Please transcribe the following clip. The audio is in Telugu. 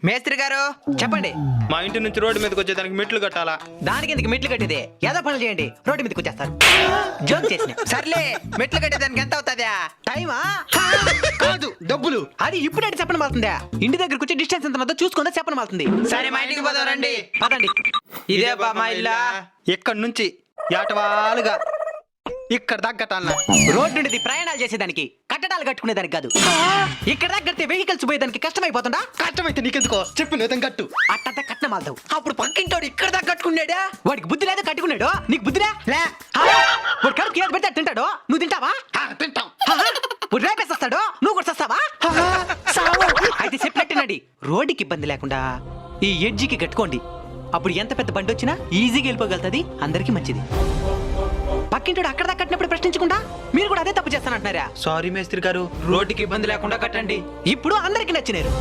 మేస్త్రి గారు చెప్పండి. మా ఇంటి నుంచి రోడ్డు మీదకి వచ్చేదానికి మెట్లు కట్టాలా? దానికి ఎందుకు మెట్లు కట్టేది? ఏదో పనులు చేయండి, రోడ్డు మీదకి వచ్చేస్తారు. జోక్ చేసిన సర్లే. మెట్లు కట్టేదానికి ఎంత అవుతుందా? టైమా కాదు, డబ్బులు. అది ఇప్పుడే చెప్పడం అవుతుందా? ఇంటి దగ్గరకు వచ్చి డిస్టెన్స్ ఎంత ఉందో చూసుకుందా చెప్పడం అవుతుంది. సరే మా ఇంటికి పోదాం రండి. పదండి. ఇదే బా మా ఇల్లా. ఇక్కడి నుంచి యాటవాలుగా ఇక్కడ దాకా కట్టాలనా? రోడ్డు నుండి ప్రయాణాలు చేసేదానికి, కట్టడాలు కట్టుకునేదానికి కాదు. ఇక్కడ దాకా కడితే వెహికల్స్ పోయేదానికి కష్టమైపోతుందా? కష్టమైతే నీకెందుకో చెప్పు, నేతం కట్టు. అట్టంతా కట్నం ఆల్తావు. అప్పుడు పక్కింటోడు ఇక్కడ దాకా కట్టుకున్నాడా? వాడికి బుద్ధి లేదా? కట్టుకున్నాడు. నీకు బుద్ధిరా? లే. వాడు కడుపు ఏది పెడితే తింటాడు, నువ్వు తింటావా? తింటాం. వాడు రేపేస్తాడు, నువ్వు కూడా వస్తావా? అయితే చెప్పినట్టునండి. రోడ్డుకి ఇబ్బంది లేకుండా ఈ ఎడ్జికి కట్టుకోండి. అప్పుడు ఎంత పెద్ద బండి వచ్చినా ఈజీగా వెళ్ళిపోగలుగుతుంది, అందరికీ మంచిది. పక్కింటోడు అక్కడ దాకా కట్టినప్పుడు ప్రశ్నించకుండా మీరు కూడా అదే తప్పు చేస్తానంటున్నారా? సారీ మేస్త్రి గారు, రోడ్డుకి ఇబ్బంది లేకుండా కట్టండి. ఇప్పుడు అందరికి నచ్చినారు.